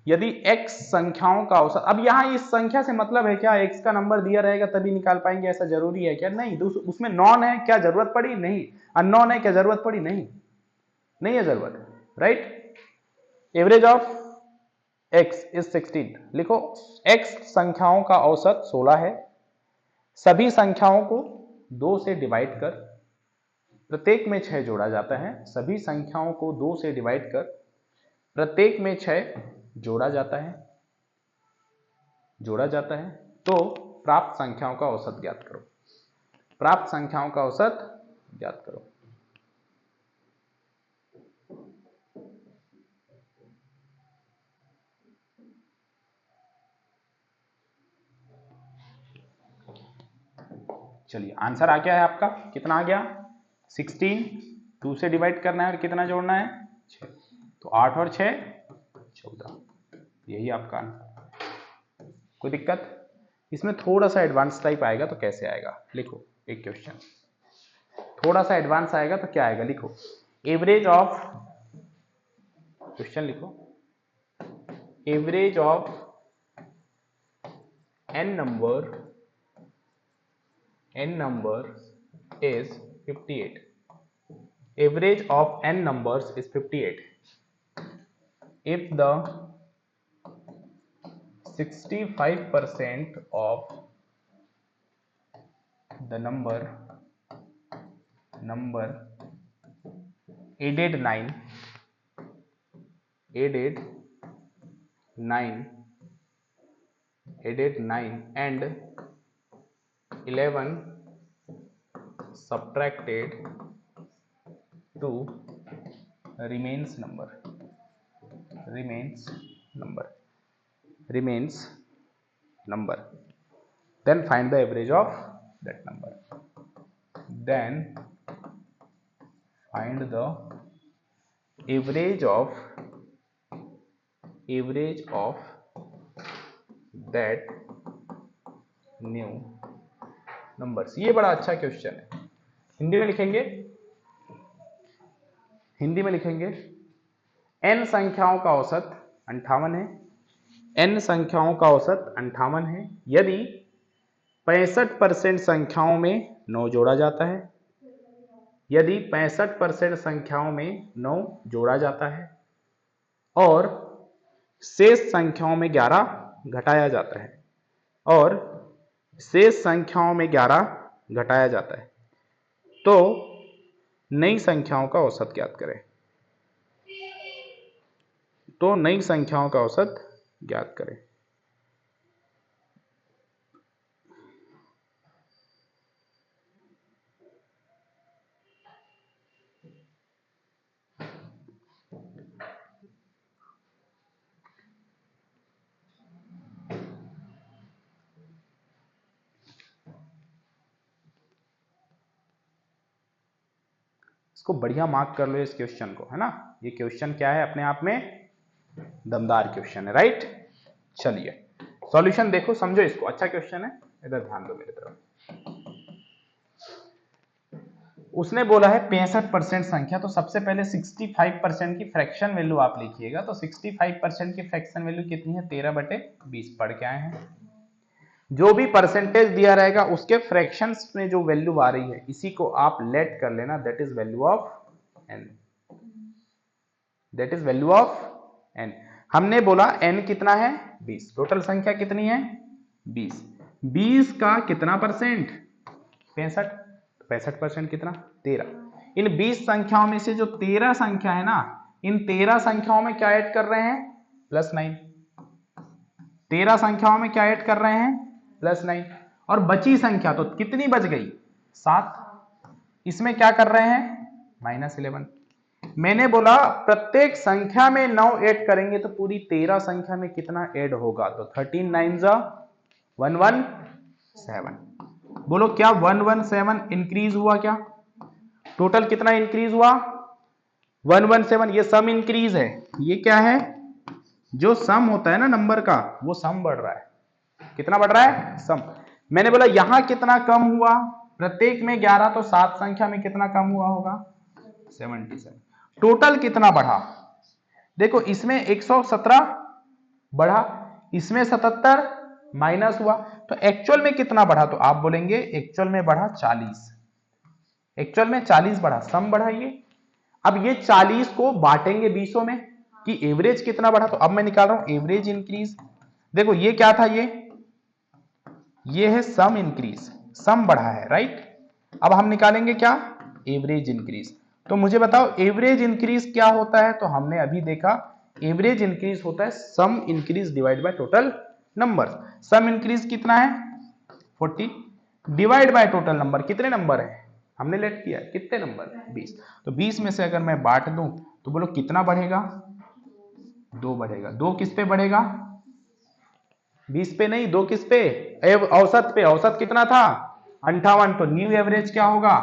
यदि x संख्याओं का औसत, अब यहां इस संख्या से मतलब है क्या x का नंबर दिया रहेगा तभी निकाल पाएंगे, ऐसा जरूरी है क्या? नहीं। उसमें नॉन है, क्या जरूरत पड़ी? नहीं। अननोन है, क्या जरूरत पड़ी? नहीं है जरूरत, right. Average of x is 16। लिखो x संख्याओं का औसत 16 है। सभी संख्याओं को 2 से डिवाइड कर प्रत्येक में 6 जोड़ा जाता है। सभी संख्याओं को 2 से डिवाइड कर प्रत्येक में 6 जोड़ा जाता है। तो प्राप्त संख्याओं का औसत ज्ञात करो। चलिए आंसर आ गया है आपका। कितना आ गया? 16, 2 से डिवाइड करना है और कितना जोड़ना है? 6। तो 8 और 6 14। यही आपका आंसर। कोई दिक्कत? इसमें थोड़ा सा एडवांस टाइप आएगा तो कैसे आएगा? लिखो एक क्वेश्चन थोड़ा सा एडवांस आएगा तो क्या आएगा? लिखो एवरेज ऑफ, क्वेश्चन लिखो average of n number is 58. Average of n numbers is 58. If the 65% of the number added 9 and 11 subtracted 2 remains number, then find the average of that number. Then find the average of that new numbers. ये बड़ा अच्छा question है। हिंदी में लिखेंगे n संख्याओं का औसत 58 है। n संख्याओं का औसत 58 है यदि 65% संख्याओं में 9 जोड़ा जाता है। यदि 65% संख्याओं में 9 जोड़ा जाता है और शेष संख्याओं में 11 घटाया जाता है तो नई संख्याओं का औसत ज्ञात करें। इसको बढ़िया मार्क कर लो इस क्वेश्चन को, है ना। ये क्वेश्चन क्या है? अपने आप में दमदार क्वेश्चन है, राइट। चलिए सॉल्यूशन देखो, समझो इसको। अच्छा क्वेश्चन है, इधर ध्यान दो मेरी तरफ। उसने बोला है 65% संख्या, तो सबसे पहले 65% की फ्रैक्शन वैल्यू आप लिखिएगा। तो 65% की फ्रैक्शन वैल्यू कितनी है? 13/20 पढ़ के आए हैं। जो भी परसेंटेज दिया रहेगा उसके फ्रैक्शंस में जो वैल्यू आ रही है इसी को आप लेट कर लेना, that is value of n। हमने बोला n कितना है? 20। टोटल संख्या कितनी है? 20। 20 का कितना परसेंट? 65। 65% कितना? 13। इन 20 संख्याओं में से जो 13 संख्या है ना, इन 13 संख्याओं में क्या ऐड कर रहे हैं? +9। 13 संख्याओं में क्या ऐड कर रहे हैं? +9। और बची संख्या तो कितनी बच गई? 7। इसमें क्या कर रहे हैं? -11। मैंने बोला प्रत्येक संख्या में 9 ऐड करेंगे तो पूरी 13 संख्या में कितना ऐड होगा? तो 13 9 117। बोलो क्या 117 इंक्रीज हुआ? क्या टोटल कितना इंक्रीज हुआ? 117। ये सम इंक्रीज है। ये क्या है? जो सम होता है ना नंबर का, वो सम बढ़ रहा है। कितना बढ़ रहा है? सम। मैंने बोला यहां कितना कम हुआ? प्रत्येक में 11, तो 7 संख्या में कितना कम हुआ होगा? 77। टोटल कितना बढ़ा? देखो इसमें 117 बढ़ा, इसमें 77 माइनस हुआ, तो एक्चुअल में कितना बढ़ा? तो आप बोलेंगे एक्चुअल में बढ़ा 40। एक्चुअल में 40 बढ़ा, सम बढ़ा ये। अब ये 40 को बांटेंगे 20 में कि एवरेज कितना बढ़ा, तो अब मैं निकाल रहा हूं एवरेज इंक्रीज। देखो ये क्या था? ये है सम इंक्रीज, सम बढ़ा है, राइट। अब हम निकालेंगे क्या? Average increase. तो मुझे बताओ एवरेज इंक्रीज क्या होता है? तो हमने अभी देखा एवरेज इंक्रीज होता है sum increase divide by total number. Sum increase कितना है? 40 डिवाइड बाय टोटल नंबर। कितने नंबर है? हमने लेट किया कितने नंबर? 20। तो 20 में से अगर मैं बांट दूं तो बोलो कितना बढ़ेगा? 2 बढ़ेगा। 2 किस पे बढ़ेगा? 20 पे नहीं, 2 किस पे? औसत पे। औसत कितना था? 58। तो न्यू एवरेज क्या होगा?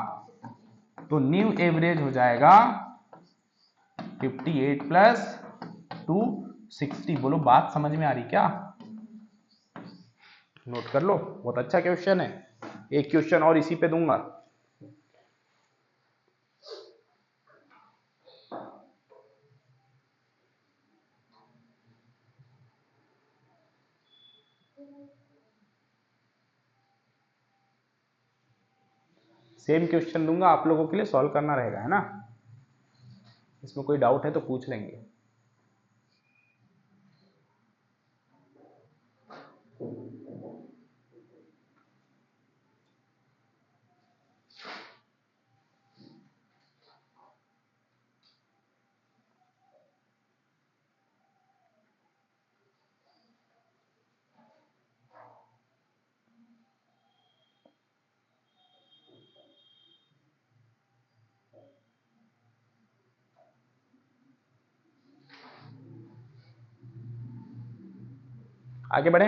तो न्यू एवरेज हो जाएगा 58 प्लस 2 60। बोलो बात समझ में आ रही क्या? नोट कर लो, बहुत अच्छा क्वेश्चन है। एक क्वेश्चन और इसी पे दूंगा। सेम क्वेश्चन दूंगा, आप लोगों के लिए सॉल्व करना रहेगा, है ना। इसमें कोई डाउट है तो पूछ लेंगे। आगे बढ़े।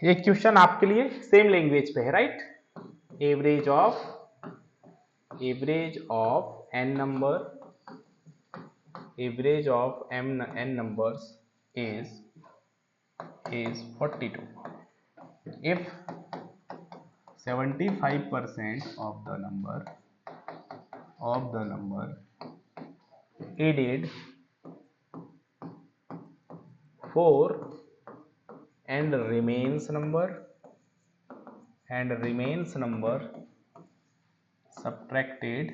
एक क्वेश्चन आपके लिए सेम लैंग्वेज पे है, right. Average of n number, average of n numbers is 42 if 75% of the number added 4 and remains number subtracted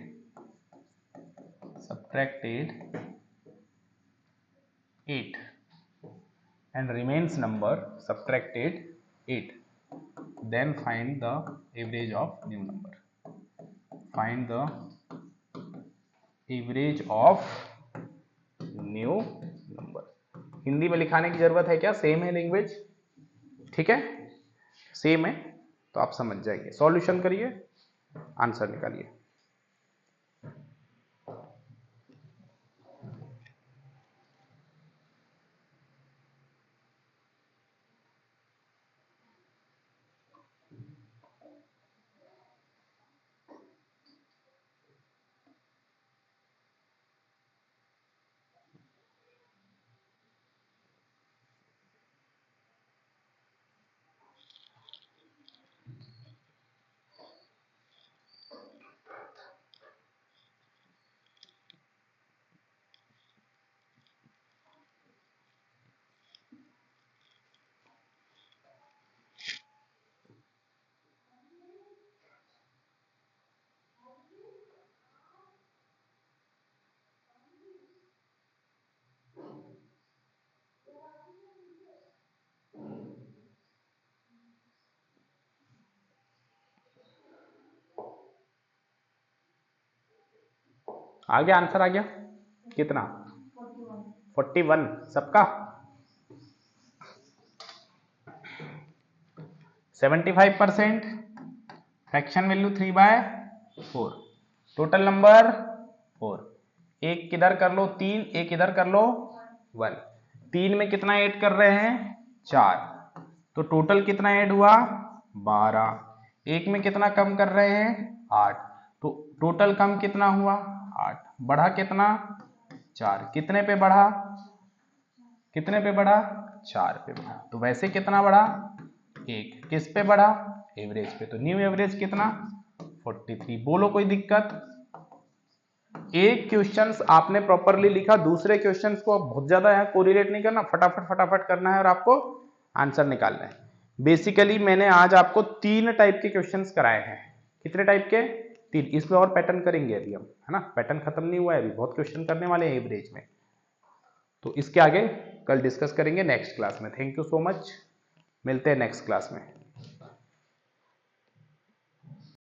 8 and remains number subtracted 8, then find the average of new number. Find the average of new number. Hindi में लिखाने की जरूरत है क्या? Same है language, ठीक है, same है, तो आप समझ जाइए। सॉल्यूशन करिए, आंसर निकालिए। आ गया आंसर, आ गया कितना? 41 सबका। 75%, फ्रैक्शन वैल्यू 3/4, टोटल नंबर 4। एक किधर कर लो 3, एक इधर कर लो 1। 3 में कितना ऐड कर रहे हैं? 4, तो टोटल कितना ऐड हुआ? 12। एक में कितना कम कर रहे हैं? 8, तो टोटल कम कितना हुआ? 8। बढ़ा कितना? 4। कितने पे बढ़ा? कितने पे बढ़ा? 4 पे बढ़ा। तो वैसे कितना बढ़ा? 1। किस पे बढ़ा? एवरेज पे। तो न्यू एवरेज कितना? 43। बोलो कोई दिक्कत? एक क्वेश्चंस आपने प्रॉपरली लिखा, दूसरे क्वेश्चंस को बहुत ज्यादा यहाँ कोरिलेट नहीं करना, फटाफट फटाफट करना है और आपको आंसर निकालना है। बेसिकली मैंने आज आपको 3 टाइप के क्वेश्चंस कराए हैं। कितने टाइप के? 3। इसमें और पैटर्न करेंगे अभी हम, है ना, पैटर्न खत्म नहीं हुआ है अभी, बहुत क्वेश्चन करने वाले हैं एवरेज में। तो इसके आगे कल डिस्कस करेंगे नेक्स्ट क्लास में। थैंक यू सो मच, मिलते हैं नेक्स्ट क्लास में।